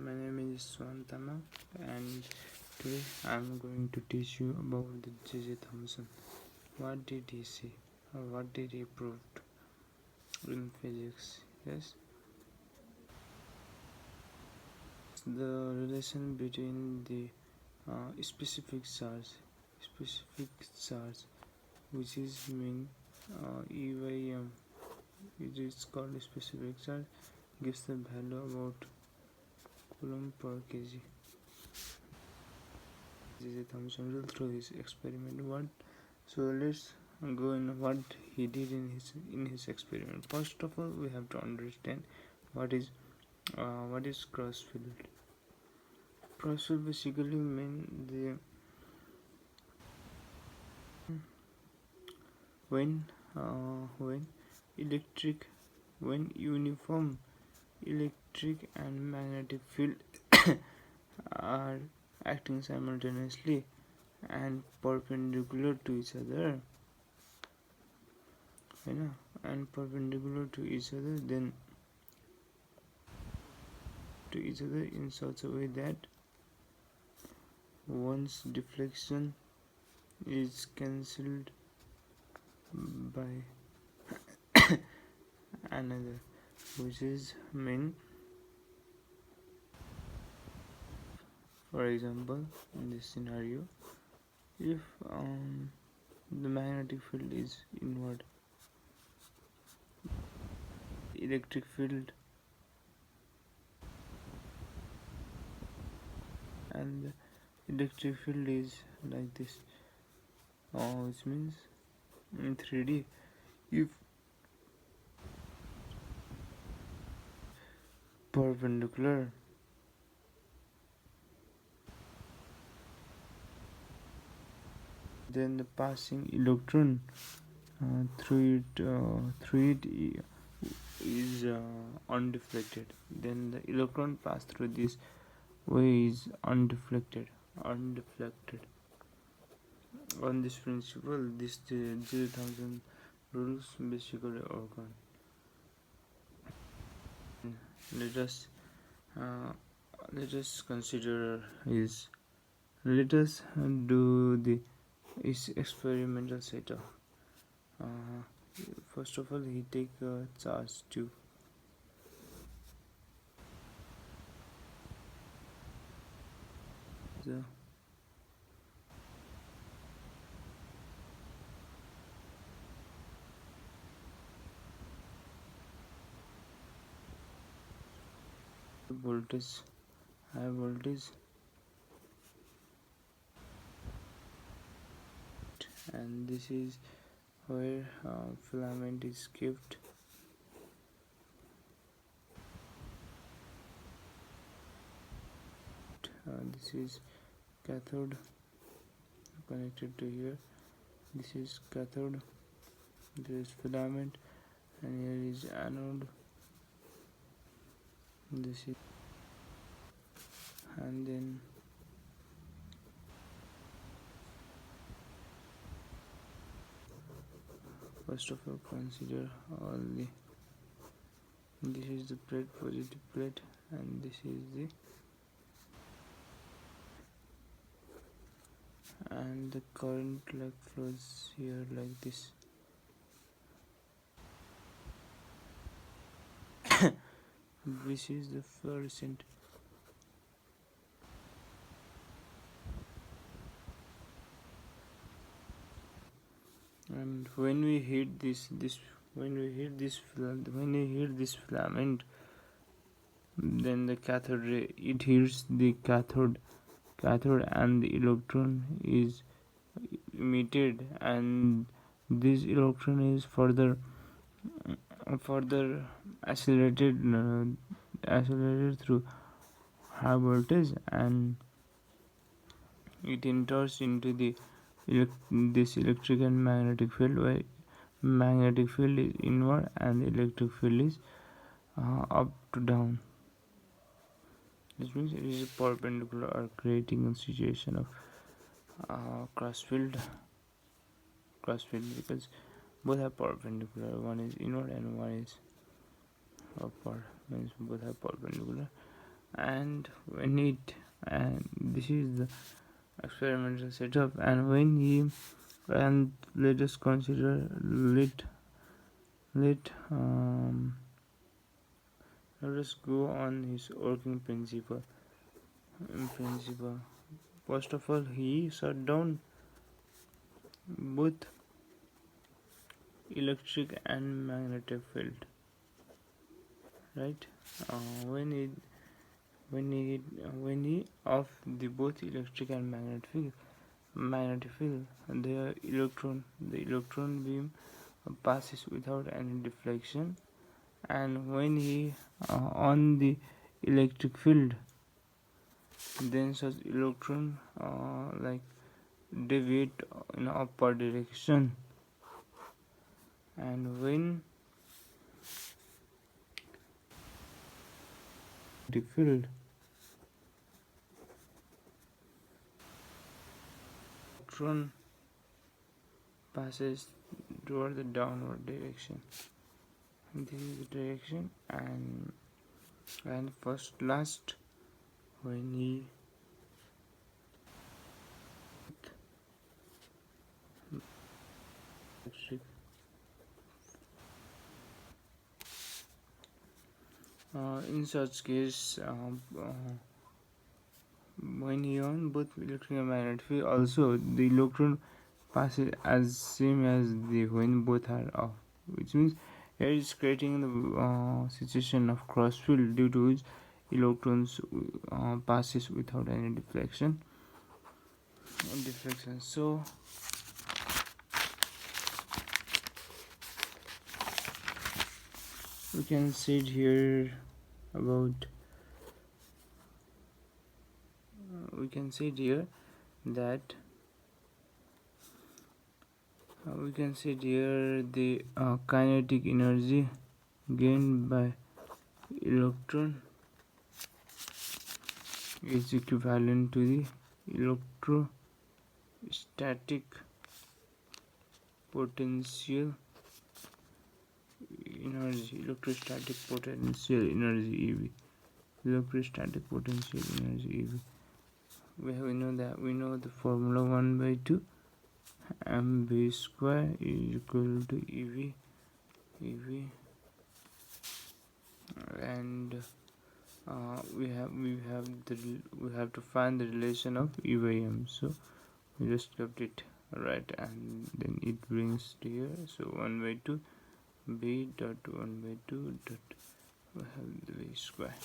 My name is Swantama, and today I'm going to teach you about the JJ Thomson. What did he say, or what did he prove in physics? Yes, the relation between the specific charge, which is mean EYM, it is called specific charge, gives the value about coulomb per kg. JJ Thomson rule through his experiment. So let's go in what he did in his experiment. First of all, we have to understand what is cross field. Cross field basically mean when uniform electric and magnetic field are acting simultaneously and perpendicular to each other, then to each other in such a way that one's deflection is cancelled by another, which is mean, for example, in this scenario, if the magnetic field is inward, electric field, and the electric field is like this, which means in 3D, if perpendicular, then the passing electron through it is undeflected. Then the electron pass through this way is undeflected. On this principle, this JJ Thomson rules basically occur. Let us consider is let us do the experimental setup. First of all, he take a charge tube. The high voltage, and this is where filament is kept. This is cathode connected to here. This is cathode, this is filament, and here is anode. This is, and then first of all consider all the, this is the plate, positive plate, and this is the, and the current like flows here like this. This is the fluorescent, and when we hit this filament, then the cathode ray, it hits the cathode, and the electron is emitted, and this electron is further accelerated through high voltage, and it enters into the this electric and magnetic field, where magnetic field is inward and electric field is up to down. This means it is perpendicular, or creating a situation of cross field, because both are perpendicular. One is inward and one is upward, means both are perpendicular. and when it and this is the experimental setup, and when he and let us consider let let us go on his working principle. First of all, he shut down both electric and magnetic field, right? When it when he off the both electric and magnetic field, the electron beam passes without any deflection, and when he on the electric field, then such electron like deviate in upward direction, and when the field electron passes toward the downward direction. This is the direction, and first last when he electric in such case when he on both electric and magnetic field, also the electron passes as same as the when both are off, which means here is creating the situation of cross field, due to which electrons passes without any deflection. So we can see it here about we can see it here that we can see it here the kinetic energy gained by electron is equivalent to the electrostatic potential energy, electrostatic potential energy EV, electrostatic potential energy EV. We know the formula 1/2 mv square is equal to EV, and we have to find the relation of E by m. So we just kept it right, and then it brings to here. So 1/2 b dot 1/2 dot we have the v square.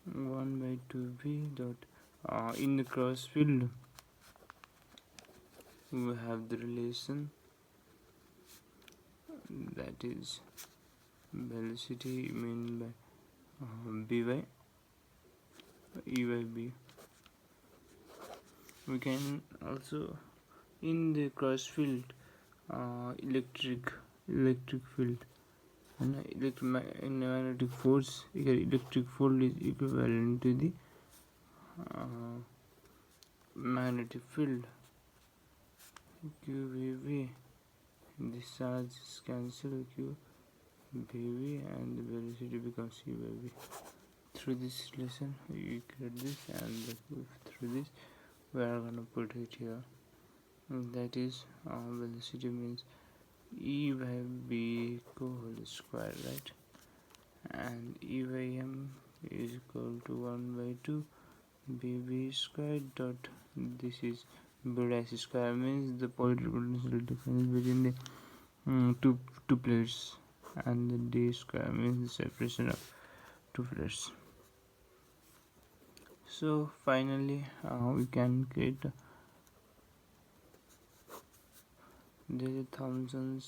1/2 b dot in the cross field we have the relation, that is velocity mean by b by e by b. We can also in the cross field electric field and magnetic force, here electric field is equivalent to the magnetic field QVV. This charge is cancelled, QVV, and the velocity becomes E by V. Through this relation you create this, and through this we are gonna put it here, that is velocity means E by B whole square, right? And E by m is equal to 1/2 BB square dot, this is B dash square, means the potential difference between the two plates, and the D square means the separation of two plates. So finally we can create JJ Thomson's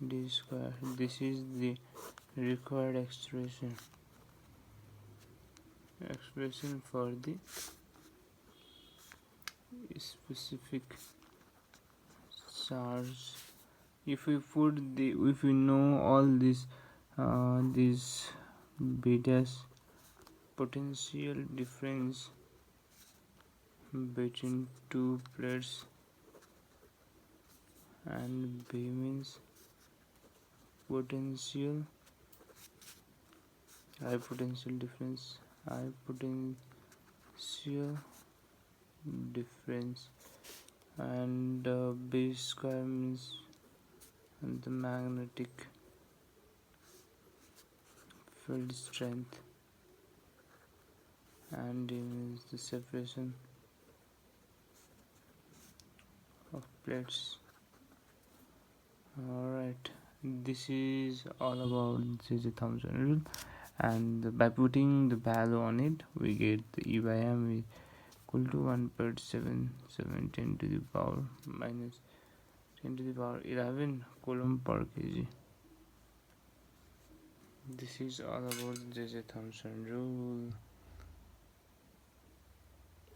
D square. This is the required expression for the specific charge. If we know all these betas, potential difference between two plates, and B means potential, high potential difference, high potential difference, and B square means the magnetic field strength, and D means the separation of plates. Alright, this is all about JJ Thomson rule, and by putting the value on it, we get the E by m equal to 1.77 10 to the power minus 10 to the power 11 coulomb per kg. This is all about JJ Thomson rule.